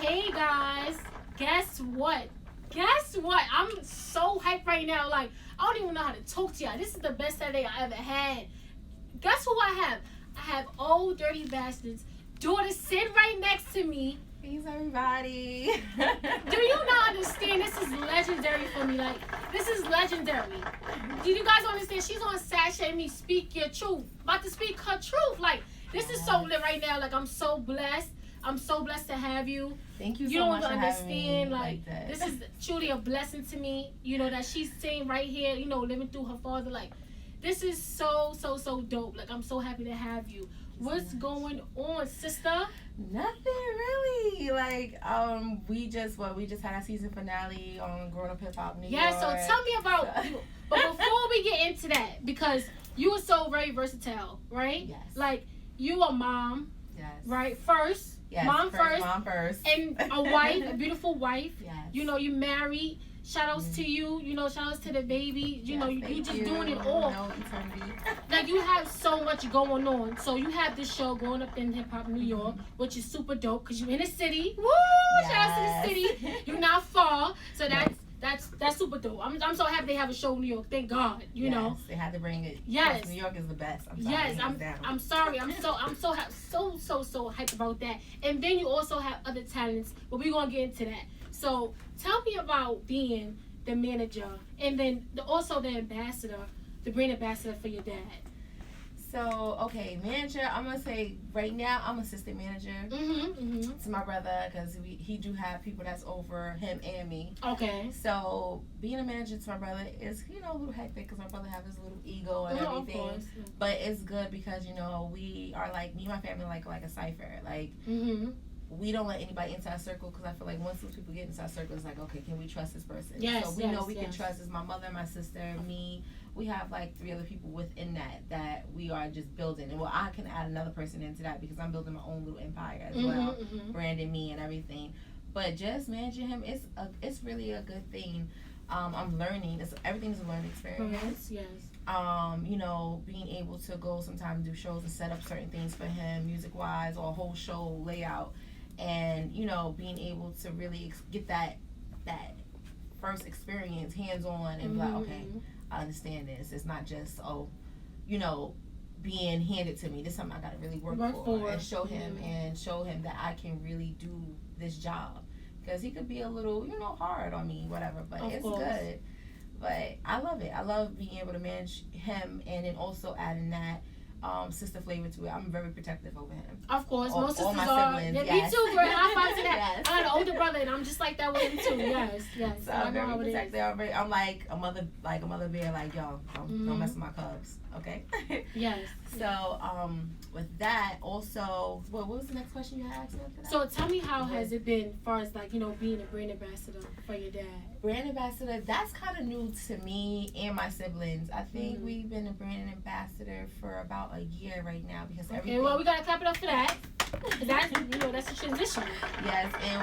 Hey guys, guess what? Guess what? I'm so hyped right now. Like, I don't even know how to talk to y'all. This is the best Saturday I ever had. Guess who I have? I have Old Dirty Bastards. Daughter sit right next to me. Peace, everybody. Do you not understand? This is legendary for me. Like, this is legendary. Do you guys understand? She's on Sach'eMI, Speak Your Truth. About to speak her truth. Like, this is so lit right now. Like, I'm so blessed. I'm so blessed to have you. Thank you You so don't much for having me understand. Like that. this is truly a blessing to me. You know that she's sitting right here. You know, living through her father. Like, this is so dope. Like, I'm so happy to have you. What's going on, sister? Nothing really. Like, we just had our season finale on Growing Up Hip Hop New York. Yeah. So tell me about you. But before we get into that, because you are so very versatile, right? Yes. Like, you are mom, Yes. right? First. Yes. Mom first. And a wife, a beautiful wife. Yes. You know, you married. Shout outs to you. You know, shout outs to the baby. You know, you just doing it all. No eternity. Like, you have so much going on. So you have this show Growing Up in Hip Hop New York, which is super dope because you're in the city. Woo! Yes. Shout out to the city. You're not far. So that's super dope. I'm so happy they have a show in New York. Thank God. You know. They had to bring it. Yes. New York is the best. I'm sorry. Yes, I'm sorry. I'm so hyped about that. And then you also have other talents, but we're gonna get into that. So tell me about being the manager and then also the ambassador, the brand ambassador for your dad. So, okay, manager, I'm going to say right now I'm assistant manager to my brother because he do have people that's over him and me. Okay. So, being a manager to my brother is, a little hectic because my brother has his little ego and everything. Of course. But it's good because, we are like, me and my family like a cipher. Like, we don't let anybody into our circle because I feel like once those people get into our circle, it's like, okay, can we trust this person? Yes, so we know we can trust. It's my mother, my sister, me. We have like 3 other people within that we are just building. And I can add another person into that because I'm building my own little empire as well, branding me and everything. But just managing him, it's really a good thing. I'm learning. Everything's a learning experience. Yes. Being able to go sometimes do shows and set up certain things for him, music wise, or a whole show layout, and being able to really get that first experience hands on and be like, okay, I understand this. It's not just being handed to me. This is something I got to really work for and show him that I can really do this job. Because he could be a little, hard on me, whatever, but it's good. But I love it. I love being able to manage him and then also adding that sister flavor to it. I'm very protective over him. Of course, most sisters my are. siblings, Yeah, yes. Me too, girl. High five to that. Yes. I got an older brother, and I'm just like that with him too. Yes. So I'm very protective. I'm like a mother bear. Like, yo, don't mess with my cubs, okay? Yes. So with that, also, what was the next question you had asked after that? So tell me, how has it been, as far as being a brand ambassador for your dad? Brand ambassador, that's kind of new to me and my siblings. I think we've been a brand ambassador for about a year right now because everything. Okay, well, we gotta clap it up for that. That's a transition. Yes, and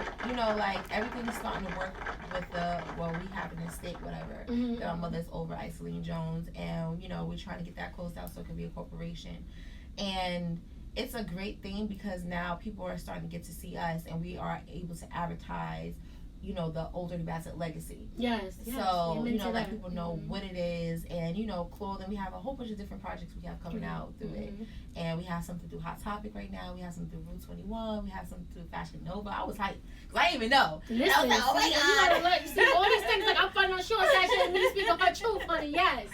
everything is starting to work with we have an estate, whatever. My mother's over Taniqua Jones, and we're trying to get that closed out so it can be a corporation. And it's a great thing because now people are starting to get to see us, and we are able to advertise the older Bassett legacy. Yes. So, let people know what it is, and, clothing. We have a whole bunch of different projects we have coming out through it. And we have something through Hot Topic right now. We have something through Route 21. We have something through Fashion Nova. I was hyped because I didn't even know. Listen, I was like, oh my God. You gotta see all these things. Like, I'm finding on sure that me speak of her truth, honey. Yes.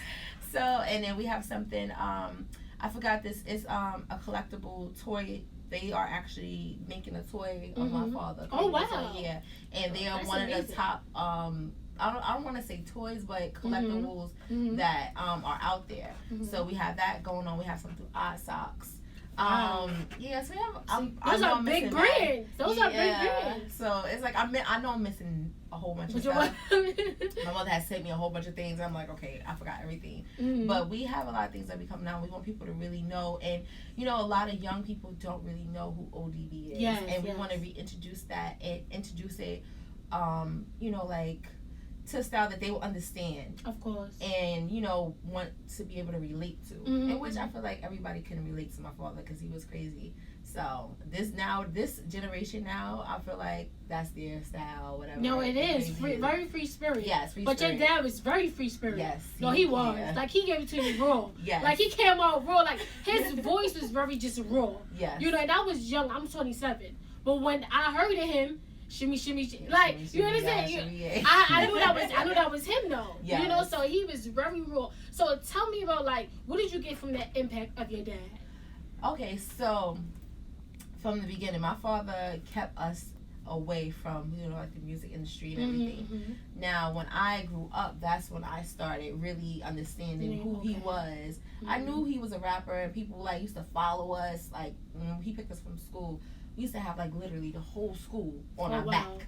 So, and then we have something, I forgot this. It's a collectible toy. They are actually making a toy of my father. Oh, wow. Toy, yeah. And they are one of the top, I don't want to say toys, but collectibles that are out there. So we have that going on. We have some through Odd Socks. Yeah, so those are big brands. Those are big brands. So it's like I know I'm missing a whole bunch of stuff. My mother has sent me a whole bunch of things. I'm like, okay, I forgot everything. But we have a lot of things that be coming out. We want people to really know, and a lot of young people don't really know who ODB is, and we want to reintroduce that and introduce it. to a style that they will understand. Of course. And, you know, want to be able to relate to. Mm-hmm. In which I feel like everybody can relate to my father because he was crazy. So this generation now, I feel like that's their style, whatever. No, it is very free spirit. Yes, free but spirit. Your dad was very free spirit. Yes. No, he was. Yeah. Like, he gave it to you raw. Yes. Like, he came out raw. Like, his voice was very just raw. Yes. You know, and I was young. I'm 27. But when I heard of him, shimmy, like, shimmy, you understand? Yeah, I knew that was him, though. Yes. You know, so he was very raw. So tell me about, like, what did you get from that impact of your dad? Okay, so from the beginning, my father kept us away from, you know, like the music industry and everything. Mm-hmm. Now, when I grew up, that's when I started really understanding who he was. Mm-hmm. I knew he was a rapper, and people like used to follow us. Like, when he picked us from school, we used to have like literally the whole school on our back,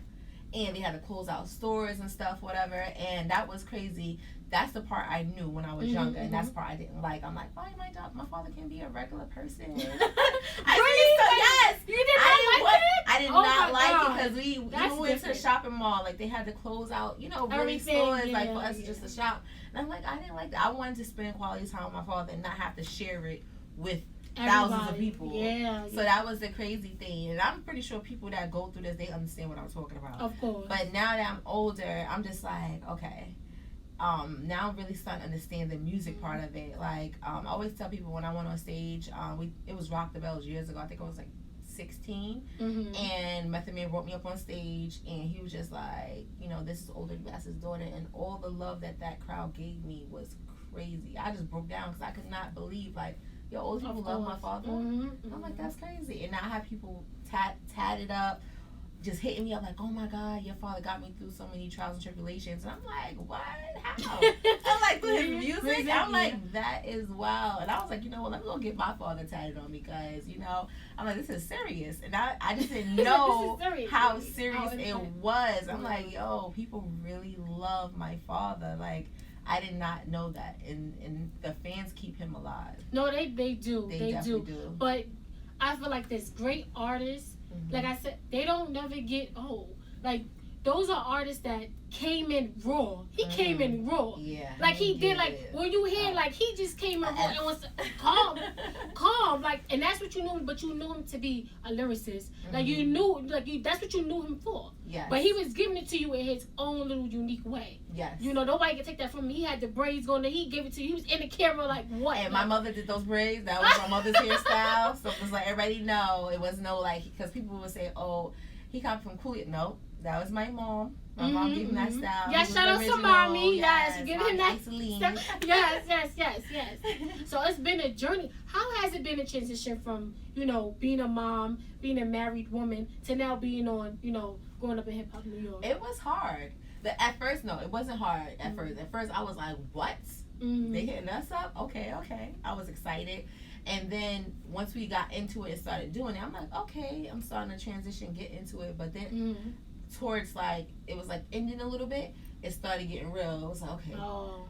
and they had to close out stores and stuff, whatever. And that was crazy. That's the part I knew when I was younger, and that's the part I didn't like. I'm like, why my father can't be a regular person? Yes, you didn't like it. I did not like it because we went to the shopping mall. Like, they had to close out, you know, really stores like for us just to shop. And I'm like, I didn't like that. I wanted to spend quality time with my father and not have to share it with thousands of people. So that was the crazy thing. And I'm pretty sure people that go through this, they understand what I'm talking about. Of course. But now that I'm older, I'm just like, okay. Now I'm really starting to understand the music part of it. Like, I always tell people when I went on stage, it was Rock the Bells years ago. I think I was like 16. Mm-hmm. And Method Man brought me up on stage, and he was just like, you know, this is Older Bass's daughter. And all the love that crowd gave me was crazy. I just broke down because I could not believe, like, yo, old people love my father. Mm-hmm. I'm like, that's crazy. And now I have people tatted up, just hitting me up like, oh my God, your father got me through so many trials and tribulations. And I'm like, what? How? I'm like, through his music? I'm like, that is wild. And I was like, you know what, let me go get my father tatted on me because, you know, I'm like, this is serious. And I just didn't know how serious it was. I'm like, yo, people really love my father. Like, I did not know that. And the fans keep him alive. No, they do. They definitely do. But I feel like there's great artists. Mm-hmm. Like I said, they don't never get old. Like, those are artists that came in raw. He came in raw. Yeah. Like, he did, like, when you hear, like, he just came in raw and was calm. Like, and that's what you knew him, but you knew him to be a lyricist. Mm-hmm. Like, you knew, like, that's what you knew him for. Yes. But he was giving it to you in his own little unique way. Yes. You know, nobody can take that from him. He had the braids going there. He gave it to you. He was in the camera like, what? And my mother did those braids. That was my mother's hairstyle. So it was like, everybody know. It was no, like, because people would say, oh, he comes from Cooley. No, that was my mom. My mom gave him that style. Yes, shout out to mommy. Yes, give him that. Yes. So it's been a journey. How has it been a transition from, you know, being a mom, being a married woman, to now being on, you know, growing up in hip hop New York? It was hard. But at first, no, it wasn't hard at first. At first, I was like, what? They hitting us up? Okay. I was excited. And then once we got into it and started doing it, I'm like, okay, I'm starting to transition, get into it. But then towards, like, it was like ending a little bit, it started getting real. It was like, okay.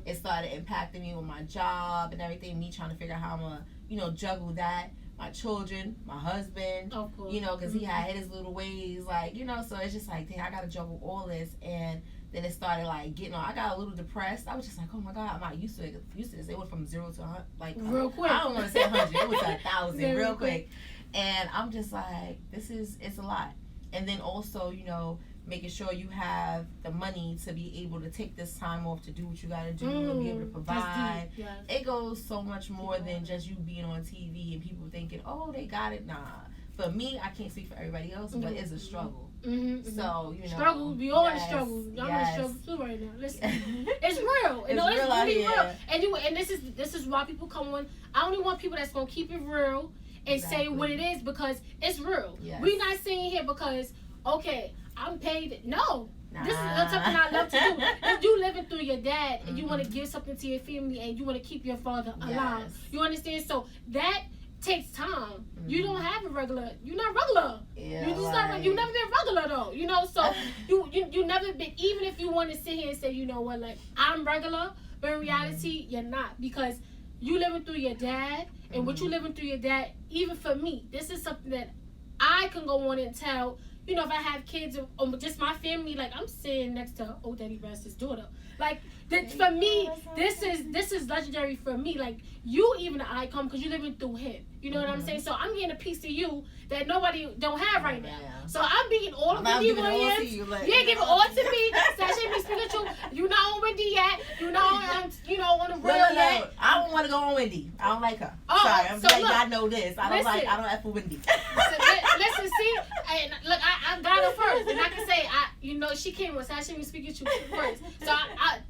It started impacting me with my job and everything, me trying to figure out how I'm going to, you know, juggle that. My children, my husband, you know, because he had his little ways, like, you know, so it's just like, dang, I got to juggle all this. And then it started, like, getting on. I got a little depressed. I was just like, oh my God, I'm not used to it. It went from 0 to 100, like, real quick. I don't want to say 100. It was 1,000 real quick. And I'm just like, it's a lot. And then also, you know, making sure you have the money to be able to take this time off to do what you got to do and be able to provide. Yes. It goes so much more than just you being on TV and people thinking, oh, they got it. Nah. For me, I can't speak for everybody else, but it's a struggle. So, you know. Struggle. We all in struggle. I'm in struggle too right now. Listen, it's real. It's really real. And this is why people come on. I only want people that's going to keep it real and say what it is, because it's real. Yes. We're not sitting here because, okay, I'm paid. No. This is something I love to do. If you living through your dad and you want to give something to your family and you want to keep your father alive, you understand? So that takes time. You don't have a regular. You're not regular. Yeah, you just not. You never been regular though. You know. So you never been. Even if you want to sit here and say, you know what, like, I'm regular, but in reality you're not, because you living through your dad and what you living through your dad. Even for me, this is something that I can go on and tell you know, if I have kids or just my family, like I'm sitting next to old Daddy Bastard's daughter. Like for me, this is legendary for me. Like you even an icon because you living through him. You know what I'm saying? So I'm getting a piece of you that nobody don't have right now. So I'm being all of Wendy Williams. You're giving all to me. Sach'eMI speaking to you. Not on Wendy yet. You know on the real yet. I don't want to go on Wendy. I don't like her. Oh, sorry, I'm letting y'all know this. I don't F with Wendy. Listen, see, look, I got her first, and I can say she came with Sach'eMI speaking to first. So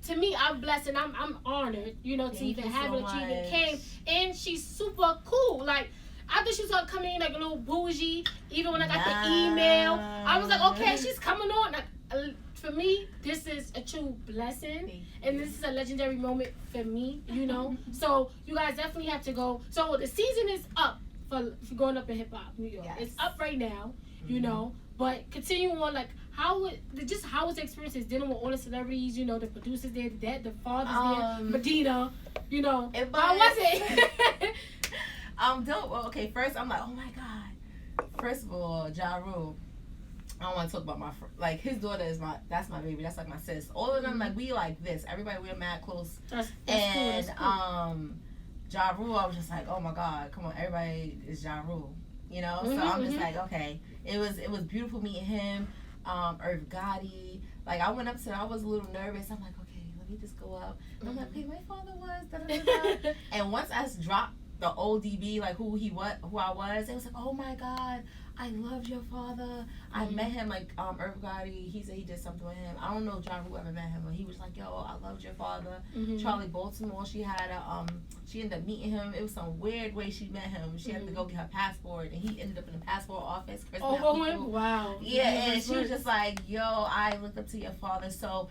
to me, I'm blessed and I'm honored, to even have her. She even came, and she's super cool. Like I thought she was gonna come in like a little bougie. Even when I got the email, I was like, okay, she's coming on. Like, for me, this is a true blessing, and this is a legendary moment for me. So you guys definitely have to go. So the season is up for growing up in hip hop, New York. Yes. It's up right now, But continue on, like how was the experiences dealing with all the celebrities, the producers there, the fathers there, Medina, how was it? Dope. Well, okay, first I'm like, oh my God. First of all, Ja Rule. I don't want to talk about his daughter that's my baby. That's like my sis. All of them, like we like this. Everybody we're mad close. That's and cool. Ja Rule, I was just like, oh my God, come on, everybody is Ja Rule, So I'm just like, okay, it was beautiful meeting him. Irv Gotti, like I went up to, I was a little nervous. I'm like, okay, let me just go up. And I'm like, okay, my father was, da, da, da, da. And once I dropped the old DB, like who I was, it was like, oh my God, I loved your father. I met him, like Irv Gotti, he said he did something with him. I don't know if John whoever met him, but he was like, yo, I loved your father. Charlie Baltimore, she ended up meeting him. It was some weird way she met him. She had to go get her passport, and he ended up in the passport office. Wow. Yeah, and she was just like, yo, I looked up to your father. So,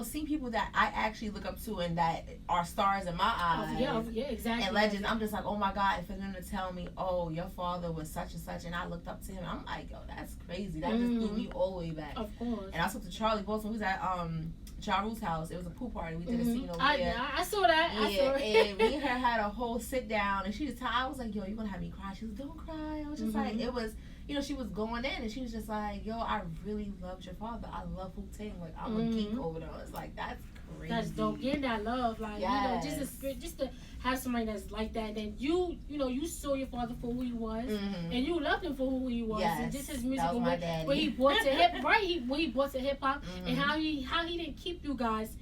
see people that I actually look up to and that are stars in my eyes. Yeah, exactly. And legends. I'm just like, oh my God, and for them to tell me, oh, your father was such and such, and I looked up to him, I'm like, yo, that's crazy. That just threw me all the way back. Of course. And I spoke to Charlie Bolton, who's at Ja Rule's house. It was a pool party. We did a scene over there. I saw that. Yeah, I saw it. And me and her had a whole sit down, and she just, I was like, yo, you gonna have me cry? She was, don't cry. I was just like, it was, she was going in, and she was just like, yo, I really loved your father. I love Wu-Tang. Like, I'm a geek over there. It's like, that's crazy. That's dope. Getting that love, like, just to have somebody that's like that. Then you saw your father for who he was, and you loved him for who he was, and just his music, when he brought to hip hop, and how he didn't keep you guys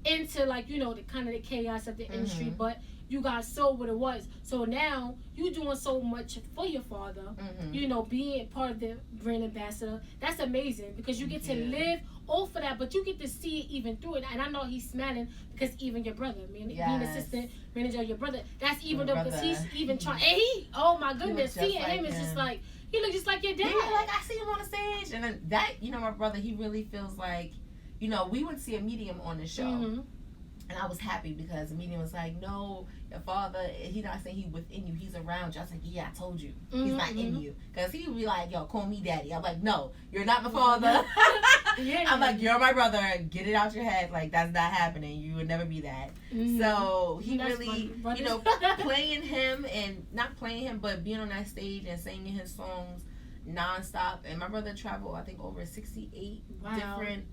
into like the kind of the chaos of the industry, but you guys saw what it was. So now you doing so much for your father, being part of the brand ambassador. That's amazing because you get to live off of that, but you get to see it even through it. And I know he's smiling because even your brother, being assistant manager of your brother, that's even though because he's even trying. And oh my goodness, seeing him is just like, he look just like your dad. Yeah, like I see him on the stage, and then that my brother, he really feels like, we would see a medium on the show. And I was happy because the medium was like, no, your father, he's not saying he's within you, he's around you. I was like, yeah, I told you. He's not in you. Because he would be like, yo, call me daddy. I'm like, no, you're not my father. I'm like, you're my brother. Get it out your head. Like, that's not happening. You would never be that. So he really, playing him and not playing him, but being on that stage and singing his songs nonstop. And my brother traveled, I think, over 68 different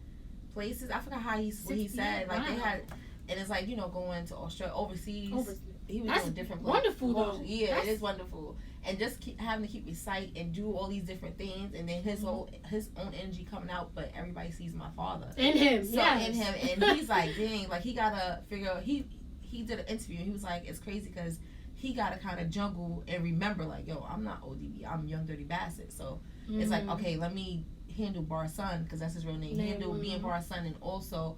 places. I forgot what he said. Like, they had... And it's like, going to Australia, overseas. He was doing different places. Wonderful, though. Yeah, it is wonderful. And just having to keep recite and do all these different things. And then his own energy coming out, but everybody sees my father. In him, so in him. And he's like, dang, like, he got to figure out. He did an interview, and he was like, it's crazy because he got to kind of juggle and remember, like, yo, I'm not ODB. I'm Young Dirty Bastard. So it's like, okay, let me handle Bar's son, because that's his real name. Handle being Bar's son, and also,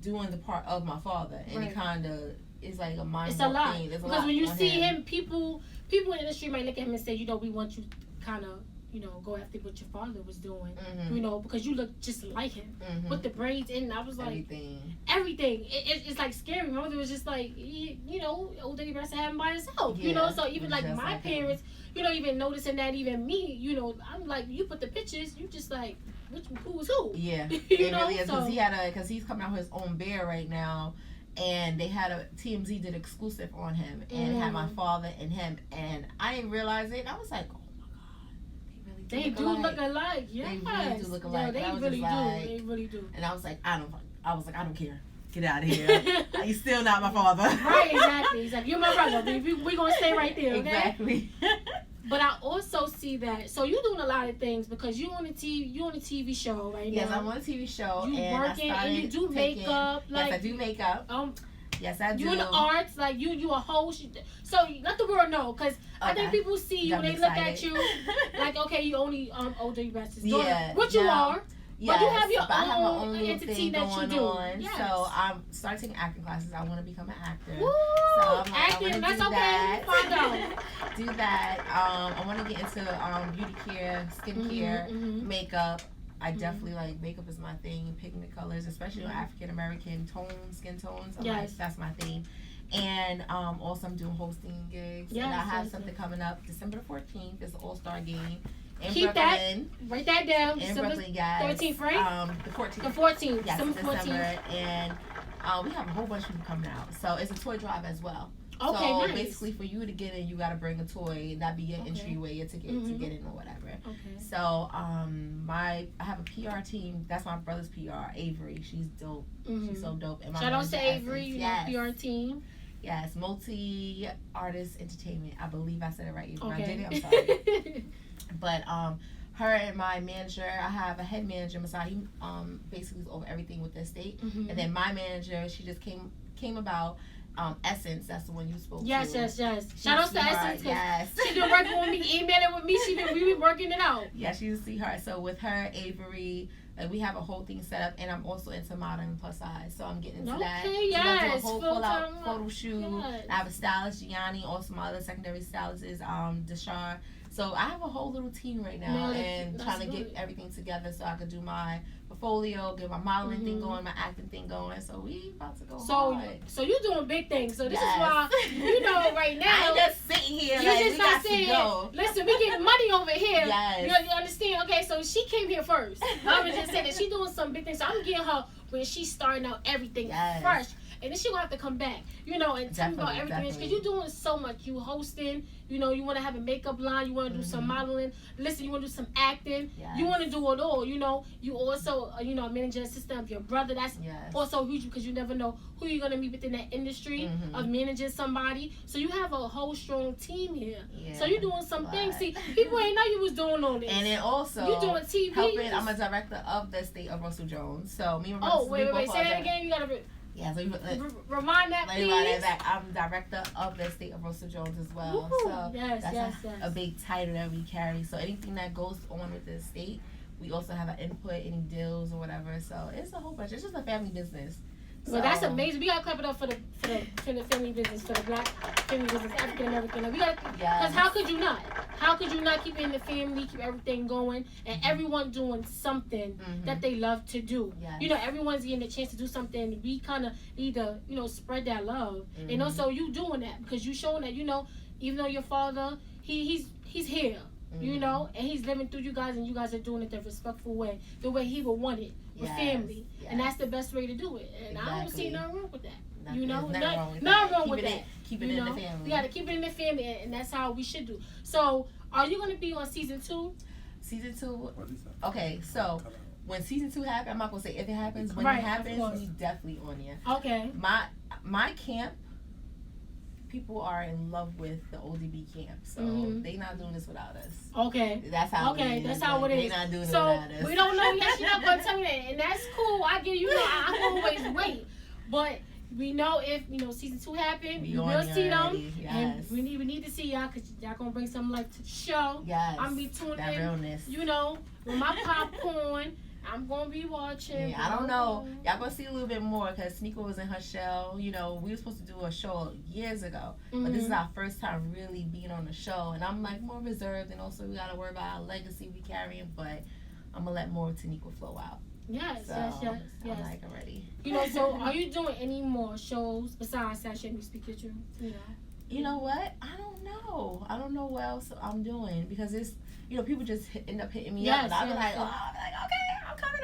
doing the part of my father, and it kind of is like a mind. It's a lot thing. Because when you see him, people in the industry might look at him and say, we want you to kind of, go after what your father was doing, because you look just like him with the braids. And I was like, everything. It's like scary. My mother was just like, old Daddy Bastard had him by himself, So even like my parents, even noticing that, even me, I'm like, you put the pictures, you just like, who was who? Yeah, it really is, because he's coming out with his own bear right now, and they had TMZ did exclusive on him, and had my father and him, and I didn't realize it. I was like, oh my God, they really They do look alike. Yes. They really do look alike. Yeah, they really do. They really do. And I was like, I don't care. Get out of here. You're still not my father. Right, exactly. He's like, you're my brother. We're going to stay right there, okay? Exactly. But I also see that, so you're doing a lot of things because you on a TV show right now. Yes, I'm on a TV show. You and working and you do makeup. Yes, I do makeup. Yes, I do. You in the arts, like you a host. So let the world know, because I think people see you, they look at you like, okay, you only older Bess's daughter, which you are. Yes, but you have your I have my own little entity thing that going you do. on. Yes. So I'm starting acting classes. I want to become an actor. Woo! So I'm like, acting, that's okay. Find out. Do that. I want to get into beauty care, skincare, makeup. I definitely like makeup is my thing. Pigment colors, especially on African American skin tones. Like, that's my thing. And also I'm doing hosting gigs. And I have something coming up December the 14th. It's an all-star game. Keep Brooklyn. Write that down. In Brooklyn, guys. 13th, right? The 14th. The 14th. Yes, December 14th. And we have a whole bunch of people coming out. So it's a toy drive as well. Okay, so nice. Basically, for you to get in, you got to bring a toy. That'd be your entryway, your ticket to get in or whatever. Okay. So I have a PR team. That's my brother's PR, Avery. She's dope. She's so dope. And shout out to Avery, you know, PR team. Yes, multi-artist entertainment. I believe I said it right. Okay. I did it. I'm sorry. But her and my manager, I have a head manager, Masai. He basically is over everything with the estate. And then my manager, she just came about. Essence, that's the one you spoke to. Yes. Shout out to Essence. Yes. She been working with me, emailing with me. We been working it out. Yeah, she's a sweetheart. So with her, Avery, like we have a whole thing set up, and I'm also into modeling plus size, so I'm getting into that. Okay, so yes. I'm doing a whole full-out photo shoot. Yes. I have a stylist, Gianni. Also, my other secondary stylist is Deshar. So I have a whole little team right now, and trying to get everything together so I could do my portfolio, get my modeling thing going, my acting thing going. So we about to go hard. So you doing big things. So this is why, you know, right now. I ain't just sitting here. You just not saying, listen, we getting money over here. Yes. You understand? Okay, so she came here first. I was just saying that she doing some big things. So I'm getting her when she's starting out everything fresh. And then she gonna have to come back, you know, and tell me about everything. Because you're doing so much. You hosting, you know, you want to have a makeup line. You want to do some modeling. Listen, you want to do some acting. Yes. You want to do it all, you know. You also, you know, a manager assistant of your brother. That's also huge because you never know who you're going to meet within that industry of managing somebody. So you have a whole strong team here. Yeah. So you're doing some things. See, people ain't know you was doing all this. And then also, you doing TV. Helping, I'm a director of the estate of Russell Jones. So me and my brother. Wait. Say that again. You got to... Yeah, so remind that, please. I'm director of the estate of Russell Jones as well. Woo-hoo. So that's a big title that we carry. So anything that goes on with the estate, we also have an input, any deals or whatever. So it's a whole bunch. It's just a family business. Well, that's amazing. We gotta clap it up for the family business, for the black family business, African American. We gotta, because how could you not? How could you not keep it in the family, keep everything going, and everyone doing something that they love to do? Yes. You know, everyone's getting a chance to do something. We kind of need to, you know, spread that love, and also you doing that because you showing that, you know, even though your father, he's here. You know, and he's living through you guys, and you guys are doing it the respectful way, the way he would want it, with family, and that's the best way to do it. And I don't see nothing wrong with that. You know, nothing wrong with that. Keep it in the family. We gotta keep it in the family, and that's how we should do. So, are you gonna be on season 2? Season 2. Okay, so when season 2 happens, I'm not gonna say if it happens. When it happens, we definitely on there. Okay. My camp. People are in love with the ODB camp, so they not doing this without us. Okay. That's how it is. That's how it is. They not doing it without us. We don't know yet. She's not gonna tell me that, and that's cool. I get you know I always wait, but we know if you know season 2 happen, we will see them, and we need to see y'all because y'all gonna bring some life to the show. Yes. I'm be tuning that in. Realness. You know, with my popcorn. I'm gonna be watching. Yeah, I don't know. Y'all gonna see a little bit more because Taniqua was in her shell. You know, we were supposed to do a show years ago, but this is our first time really being on the show, and I'm like more reserved, and also we gotta worry about our legacy we carrying. But I'm gonna let more of Taniqua flow out. Yes. I'm like already. You know, so are you doing any more shows besides Sach'eMI Speak Your Truth? You know what? I don't know what else I'm doing because it's. You know, people just end up hitting me up, and I'm like, okay, I'm coming.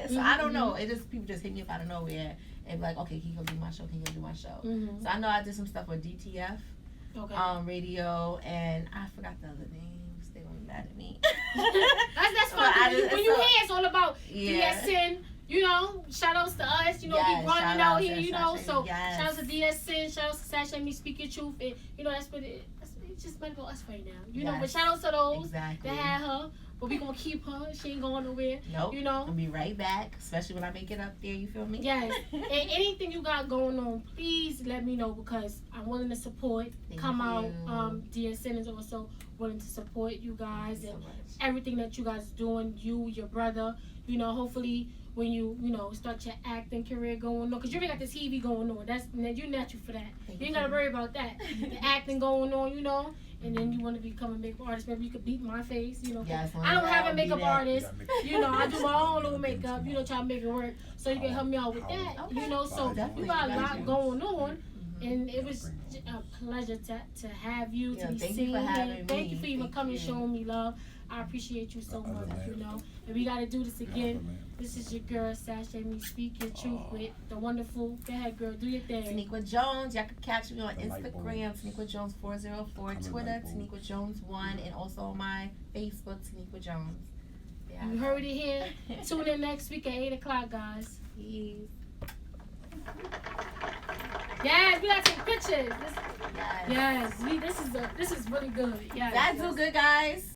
So I don't know. It just people just hit me up out of nowhere and be like, okay, can you go do my show? So I know I did some stuff with DTF, radio, and I forgot the other names. They went mad at me. That's fine. When you hear it's all about DSN, you know, shout outs to us, you know, we running out here, you know, so shout outs to DSN, shout outs to Sach'eMI, Speak Your Truth, and you know, it's just meant for us right now, you know, but shout outs to those that had her. But we gonna keep her. She ain't going nowhere. Nope. You know. I'll be right back, especially when I make it up there. You feel me? Yes. And anything you got going on, please let me know because I'm willing to support. Come out. DSN is also willing to support you guys and everything that you guys doing. You, your brother. You know, hopefully when you start your acting career going on, because you already got this TV going on. You're natural for that. You ain't gotta worry about that. The acting going on, you know. And then you want to become a makeup artist, maybe you could beat my face, you know. Yes, I don't have a makeup artist, you know. I do my own little makeup, you know, try to make it work. So you can help me out with that, you know. So you got a lot going on, and it was a pleasure to have you, to be seen here. Thank you for even coming and showing me love. I appreciate you so much, you know. And we got to do this again. This is your girl, Sach'eMI, Speak Your Truth with the wonderful. Go ahead, girl, do your thing. Taniqua Jones. Y'all can catch me on Instagram, Taniqua Jones 404, Twitter, Taniqua Jones 1, and also on my Facebook, Taniqua Jones. Yeah, you heard it here. Tune in next week at 8 o'clock, guys. Peace. Yes, we gotta take pictures. This is really good. Yes. That's so good, guys.